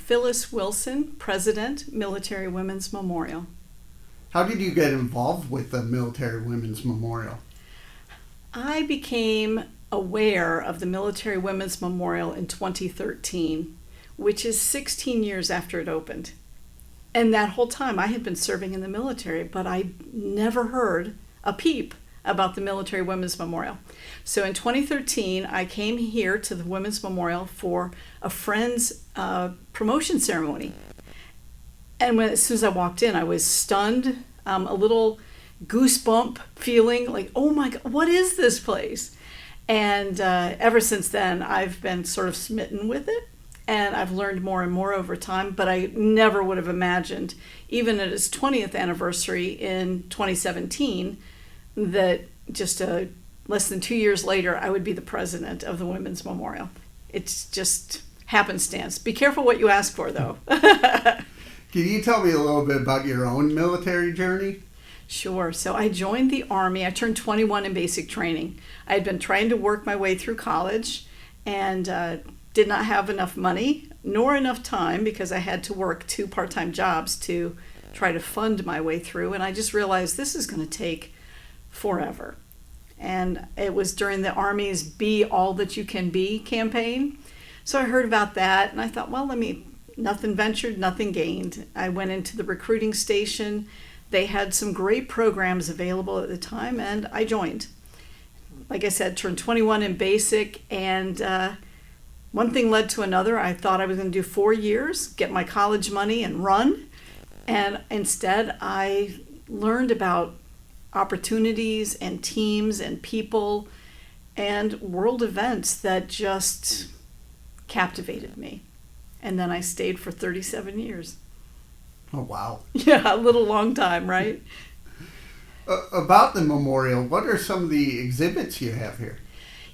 Phyllis Wilson, President, Military Women's Memorial. How did you get involved with the Military Women's Memorial? I became aware of the Military Women's Memorial in 2013, which is 16 years after it opened. And that whole time I had been serving in the military, but I never heard a peep about the Military Women's Memorial. So in 2013, I came here to the Women's Memorial for a friend's promotion ceremony. And as soon as I walked in, I was stunned, a little goosebump feeling like, oh my God, what is this place? And ever since then, I've been sort of smitten with it. And I've learned more and more over time, but I never would have imagined, even at its 20th anniversary in 2017, that just less than 2 years later, I would be the president of the Women's Memorial. It's just happenstance. Be careful what you ask for, though. Can you tell me a little bit about your own military journey? Sure. So I joined the Army. I turned 21 in basic training. I had been trying to work my way through college and did not have enough money nor enough time because I had to work 2 part-time jobs to try to fund my way through. And I just realized this is going to take forever. And it was during the Army's Be All That You Can Be campaign. So I heard about that and I thought, well, nothing ventured, nothing gained. I went into the recruiting station. They had some great programs available at the time and I joined. Like I said, turned 21 in basic and one thing led to another. I thought I was going to do 4 years, get my college money and run. And instead, I learned about opportunities and teams and people and world events that just captivated me. And then I stayed for 37 years. Oh, wow. Yeah, a little long time, right? About the memorial, what are some of the exhibits you have here?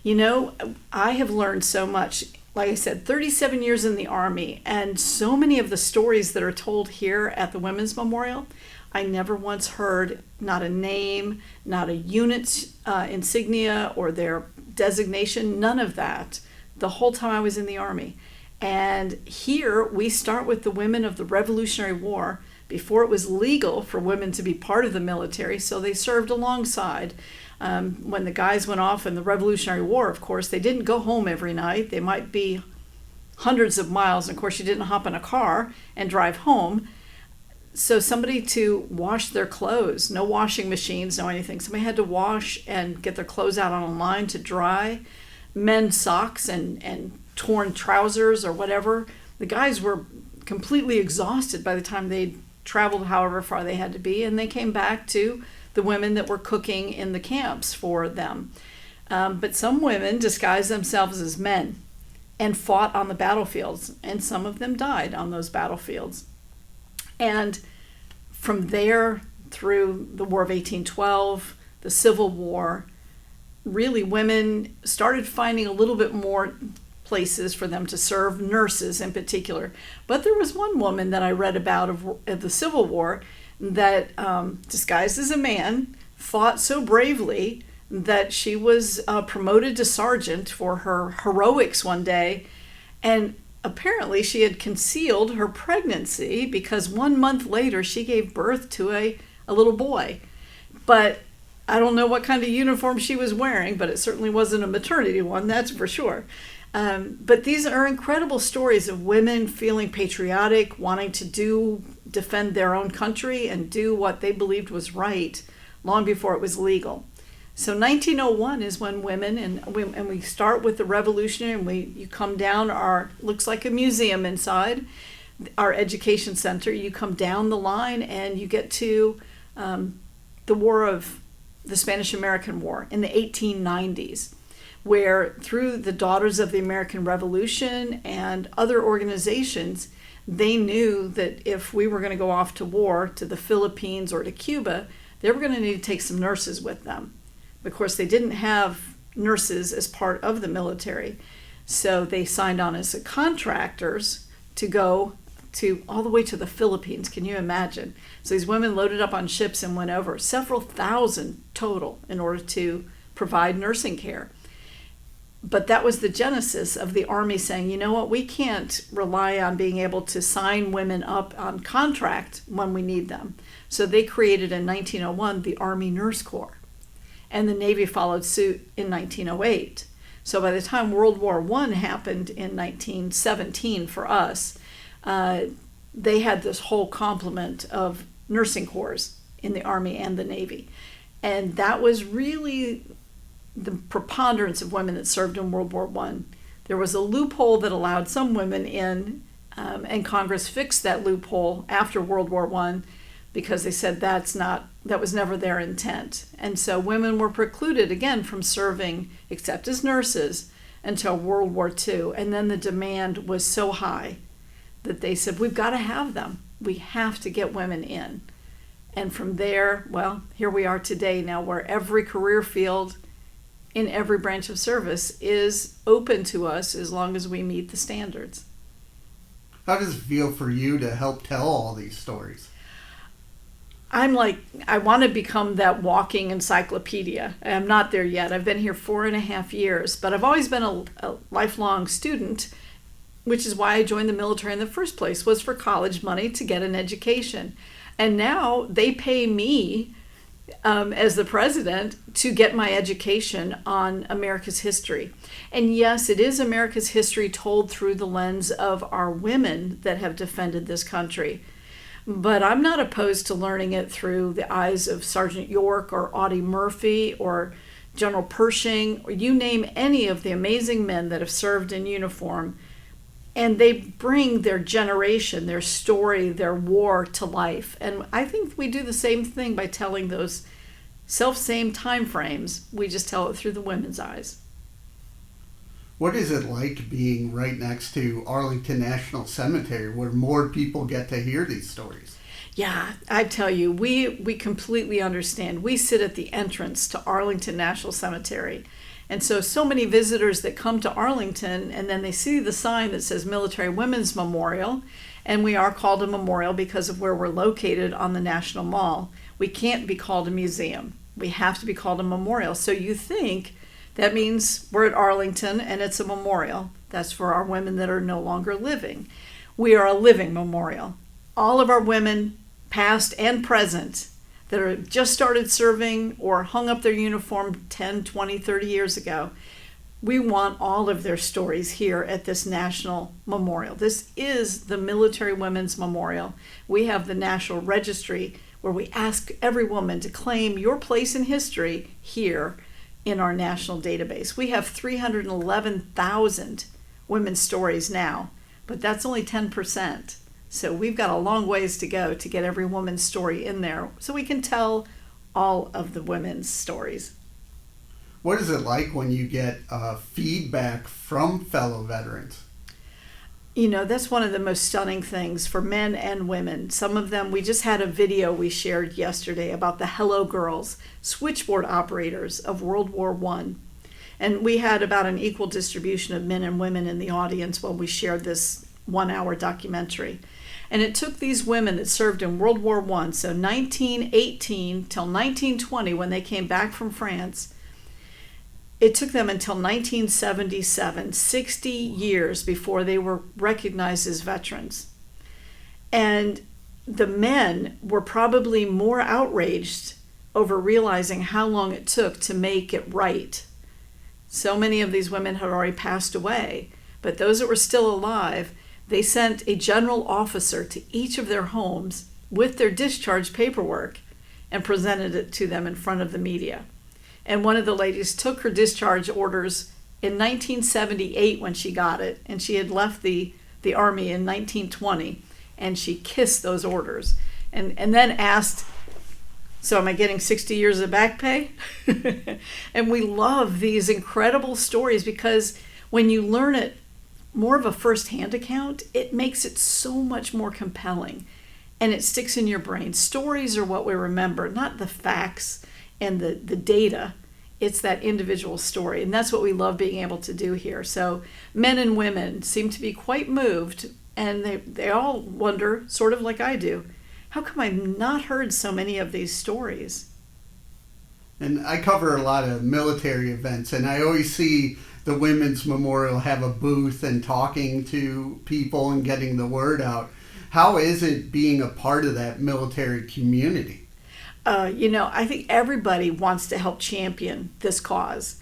You know, I have learned so much. Like I said, 37 years in the Army, and so many of the stories that are told here at the Women's Memorial, I never once heard not a name, not a unit's insignia or their designation, none of that, the whole time I was in the Army. And here we start with the women of the Revolutionary War, before it was legal for women to be part of the military, so they served alongside. When the guys went off in the Revolutionary War, of course, they didn't go home every night. They might be hundreds of miles. And of course, you didn't hop in a car and drive home. So somebody to wash their clothes, no washing machines, no anything. Somebody had to wash and get their clothes out on a line to dry, mend socks and torn trousers or whatever. The guys were completely exhausted by the time they'd traveled however far they had to be, and they came back to the women that were cooking in the camps for them. But some women disguised themselves as men and fought on the battlefields, and some of them died on those battlefields. And from there through the War of 1812, the Civil War, really women started finding a little bit more places for them to serve, nurses in particular. But there was one woman that I read about of the Civil War that disguised as a man, fought so bravely that she was promoted to sergeant for her heroics one day. And apparently she had concealed her pregnancy because 1 month later she gave birth to a little boy. But I don't know what kind of uniform she was wearing, but it certainly wasn't a maternity one, that's for sure. But these are incredible stories of women feeling patriotic, wanting to defend their own country and do what they believed was right long before it was legal. So 1901 is when women, and we start with the Revolutionary, and you come down looks like a museum inside our education center. You come down the line and you get to the Spanish-American War in the 1890s. Where through the Daughters of the American Revolution and other organizations, they knew that if we were going to go off to war to the Philippines or to Cuba, they were going to need to take some nurses with them. Of course, they didn't have nurses as part of the military, so they signed on as contractors to go to all the way to the Philippines. Can you imagine? So these women loaded up on ships and went over, several thousand total, in order to provide nursing care. But that was the genesis of the Army saying, you know what, we can't rely on being able to sign women up on contract when we need them. So they created in 1901 the Army Nurse Corps, and the Navy followed suit in 1908. So by the time World War I happened in 1917 for us, they had this whole complement of nursing corps in the Army and the Navy. And that was really the preponderance of women that served in World War I. There was a loophole that allowed some women in, and Congress fixed that loophole after World War I because they said that was never their intent. And so women were precluded again from serving, except as nurses, until World War II. And then the demand was so high that they said, we've got to have them. We have to get women in. And from there, well, here we are today now, where every career field in every branch of service is open to us as long as we meet the standards. How does it feel for you to help tell all these stories? I'm like, I want to become that walking encyclopedia. I'm not there yet. I've been here 4.5 years, but I've always been a lifelong student, which is why I joined the military in the first place, was for college money to get an education. And now they pay me as the president to get my education on America's history. And yes, it is America's history told through the lens of our women that have defended this country. But I'm not opposed to learning it through the eyes of Sergeant York or Audie Murphy or General Pershing, or you name any of the amazing men that have served in uniform. And they bring their generation, their story, their war to life. And I think we do the same thing by telling those self-same time frames. We just tell it through the women's eyes. What is it like being right next to Arlington National Cemetery, where more people get to hear these stories? Yeah, I tell you, we completely understand. We sit at the entrance to Arlington National Cemetery. And so many visitors that come to Arlington, and then they see the sign that says Military Women's Memorial, and we are called a memorial because of where we're located on the National Mall. We can't be called a museum. We have to be called a memorial. So you think that means we're at Arlington and it's a memorial. That's for our women that are no longer living. We are a living memorial. All of our women, past and present, that are just started serving or hung up their uniform 10, 20, 30 years ago, we want all of their stories here at this national memorial. This is the Military Women's Memorial. We have the National Registry where we ask every woman to claim your place in history here in our national database. We have 311,000 women's stories now, but that's only 10%. So we've got a long ways to go to get every woman's story in there so we can tell all of the women's stories. What is it like when you get feedback from fellow veterans? You know, that's one of the most stunning things for men and women. Some of them, we just had a video we shared yesterday about the Hello Girls, switchboard operators of World War I. And we had about an equal distribution of men and women in the audience when we shared this 1-hour documentary. And it took these women that served in World War I, so 1918 till 1920 when they came back from France, it took them until 1977, 60 years before they were recognized as veterans. And the men were probably more outraged over realizing how long it took to make it right. So many of these women had already passed away, but those that were still alive, they sent a general officer to each of their homes with their discharge paperwork and presented it to them in front of the media. And one of the ladies took her discharge orders in 1978 when she got it, and she had left the Army in 1920, and she kissed those orders and then asked, so am I getting 60 years of back pay? And we love these incredible stories because when you learn it more of a first-hand account, it makes it so much more compelling and it sticks in your brain. Stories are what we remember, not the facts and the data. It's that individual story, and that's what we love being able to do here. So men and women seem to be quite moved, and they all wonder, sort of like I do, how come I've not heard so many of these stories? And I cover a lot of military events, and I always see the Women's Memorial have a booth and talking to people and getting the word out. How is it being a part of that military community? I think everybody wants to help champion this cause.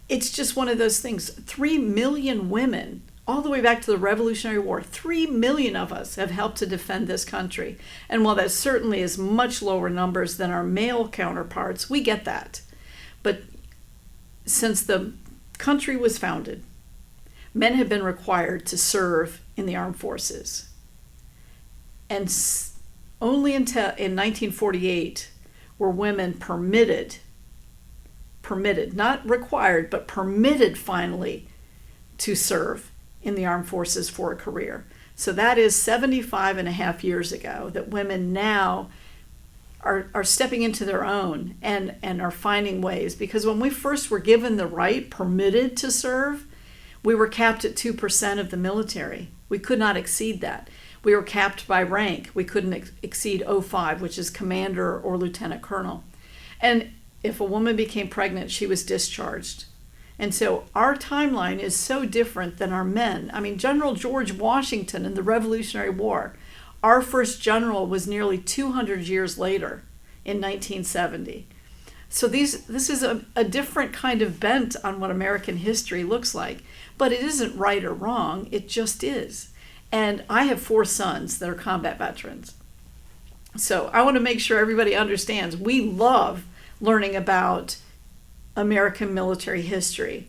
It's just one of those things. 3 million women, all the way back to the Revolutionary War, 3 million of us have helped to defend this country. And while that certainly is much lower numbers than our male counterparts, we get that. But since the country was founded, men have been required to serve in the armed forces. And only until in 1948 were women permitted, not required, but permitted finally to serve in the armed forces for a career. So that is 75 and a half years ago that women now are stepping into their own and are finding ways. Because when we first were given the right, permitted to serve, we were capped at 2% of the military. We could not exceed that. We were capped by rank. We couldn't exceed 05, which is commander or lieutenant colonel. And if a woman became pregnant, she was discharged. And so our timeline is so different than our men. I mean, General George Washington in the Revolutionary War, our first general was nearly 200 years later in 1970. So this is a different kind of bent on what American history looks like. But it isn't right or wrong. It just is. And I have 4 sons that are combat veterans. So I want to make sure everybody understands we love learning about American military history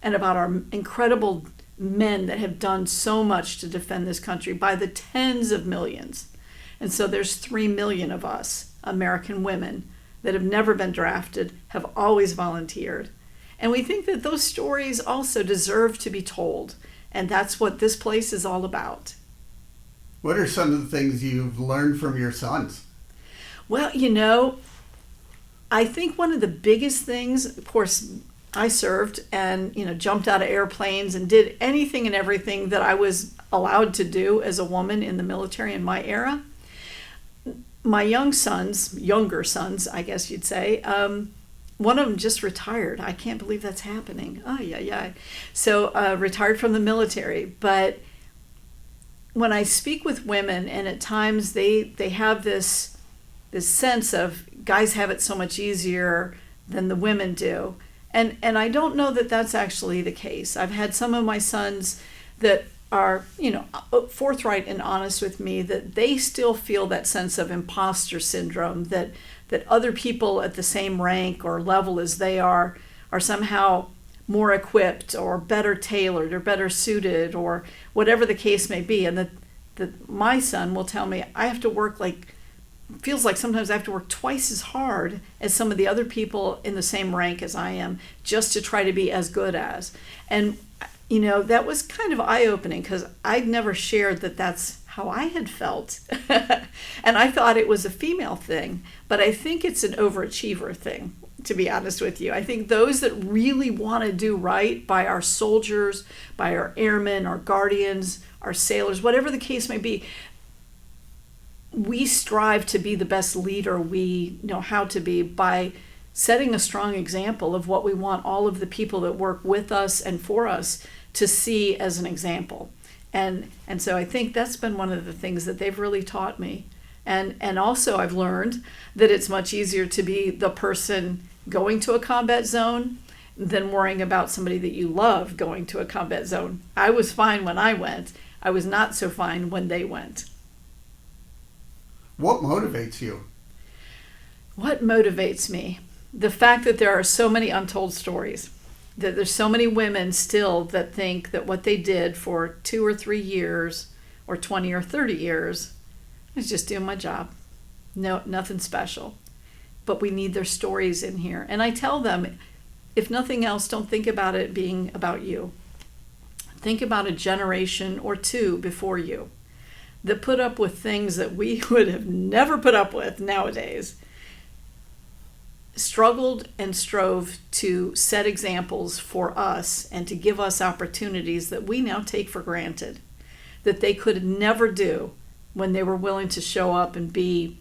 and about our incredible men that have done so much to defend this country by the tens of millions. And so there's 3 million of us, American women, that have never been drafted, have always volunteered. And we think that those stories also deserve to be told. And that's what this place is all about. What are some of the things you've learned from your sons? Well, I think one of the biggest things, of course, I served and, jumped out of airplanes and did anything and everything that I was allowed to do as a woman in the military in my era. My younger sons, I guess you'd say, one of them just retired. I can't believe that's happening. Oh, yeah. So retired from the military. But when I speak with women, and at times they have this sense of guys have it so much easier than the women do. And I don't know that that's actually the case. I've had some of my sons that are, forthright and honest with me that they still feel that sense of imposter syndrome, that other people at the same rank or level as they are somehow more equipped or better tailored or better suited or whatever the case may be. And that my son will tell me I have to work feels like sometimes I have to work twice as hard as some of the other people in the same rank as I am just to try to be as good as. And, that was kind of eye-opening because I'd never shared that that's how I had felt. And I thought it was a female thing, but I think it's an overachiever thing, to be honest with you. I think those that really want to do right by our soldiers, by our airmen, our guardians, our sailors, whatever the case may be, we strive to be the best leader we know how to be by setting a strong example of what we want all of the people that work with us and for us to see as an example. And so I think that's been one of the things that they've really taught me. And also I've learned that it's much easier to be the person going to a combat zone than worrying about somebody that you love going to a combat zone. I was fine when I went. I was not so fine when they went. What motivates you? What motivates me? The fact that there are so many untold stories, that there's so many women still that think that what they did for 2 or 3 years or 20 or 30 years is just doing my job. No, nothing special. But we need their stories in here. And I tell them, if nothing else, don't think about it being about you. Think about a generation or 2 before you that put up with things that we would have never put up with nowadays, struggled and strove to set examples for us and to give us opportunities that we now take for granted, that they could never do when they were willing to show up and be,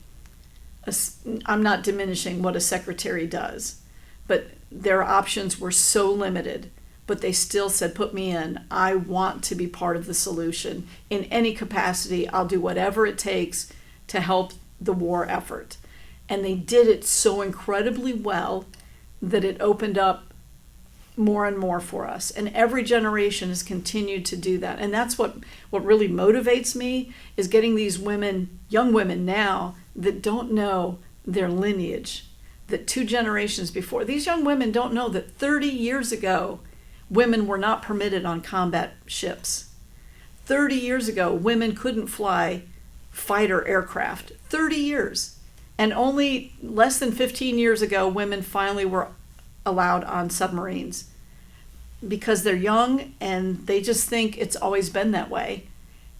I'm not diminishing what a secretary does, but their options were so limited but they still said, put me in. I want to be part of the solution. In any capacity, I'll do whatever it takes to help the war effort. And they did it so incredibly well that it opened up more and more for us. And every generation has continued to do that. And that's what really motivates me, is getting these women, young women now, that don't know their lineage, that 2 generations before. These young women don't know that 30 years ago, women were not permitted on combat ships. 30 years ago, women couldn't fly fighter aircraft. 30 years. And only less than 15 years ago, women finally were allowed on submarines, because they're young and they just think it's always been that way.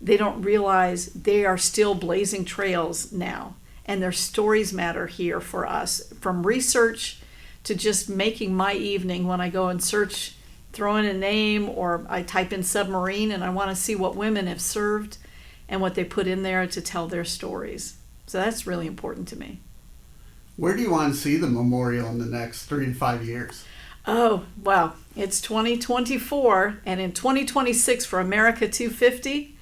They don't realize they are still blazing trails now, and their stories matter here for us. From research to just making my evening when I go and search, throw in a name, or I type in submarine and I want to see what women have served and what they put in there to tell their stories. So that's really important to me. Where do you want to see the memorial in the next 3 to 5 years? Oh, well, it's 2024, and in 2026 for America 250,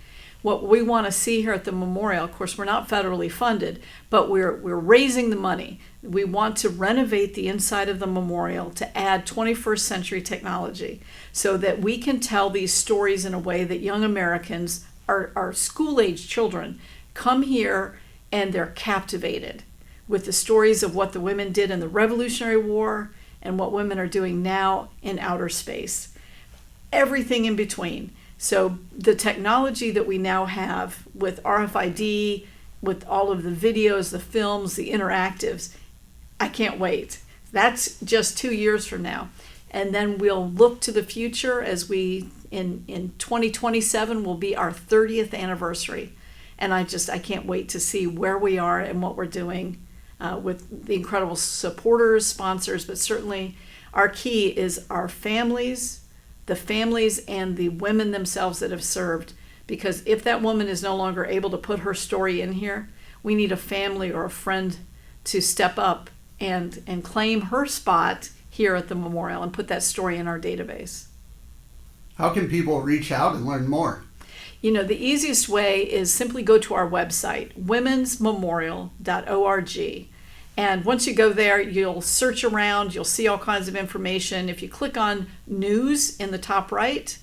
what we want to see here at the memorial, of course, we're not federally funded, but we're raising the money. We want to renovate the inside of the memorial to add 21st century technology so that we can tell these stories in a way that young Americans, our school-age children, come here and they're captivated with the stories of what the women did in the Revolutionary War and what women are doing now in outer space. Everything in between. So the technology that we now have with RFID, with all of the videos, the films, the interactives, I can't wait. That's just 2 years from now. And then we'll look to the future as we, in 2027 will be our 30th anniversary. And I can't wait to see where we are and what we're doing with the incredible supporters, sponsors, but certainly our key is our families, the families and the women themselves that have served. Because if that woman is no longer able to put her story in here, we need a family or a friend to step up and claim her spot here at the memorial and put that story in our database. How can people reach out and learn more? The easiest way is simply go to our website, womensmemorial.org. And once you go there, you'll search around, you'll see all kinds of information. If you click on news in the top right,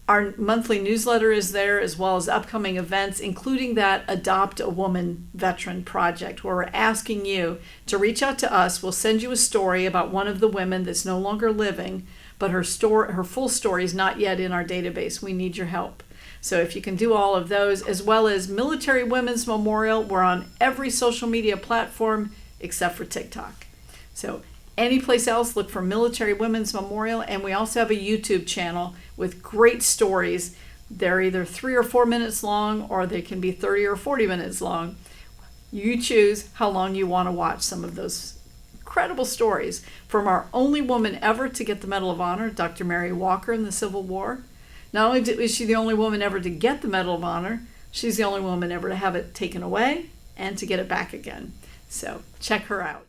our monthly newsletter is there, as well as upcoming events, including that Adopt a Woman Veteran Project, where we're asking you to reach out to us. We'll send you a story about one of the women that's no longer living, but her full story is not yet in our database. We need your help. So if you can do all of those, as well as Military Women's Memorial, we're on every social media platform except for TikTok. So any place else, look for Military Women's Memorial. And we also have a YouTube channel with great stories. They're either 3 or 4 minutes long, or they can be 30 or 40 minutes long. You choose how long you want to watch some of those incredible stories from our only woman ever to get the Medal of Honor, Dr. Mary Walker, in the Civil War. Not only is she the only woman ever to get the Medal of Honor, she's the only woman ever to have it taken away and to get it back again. So check her out.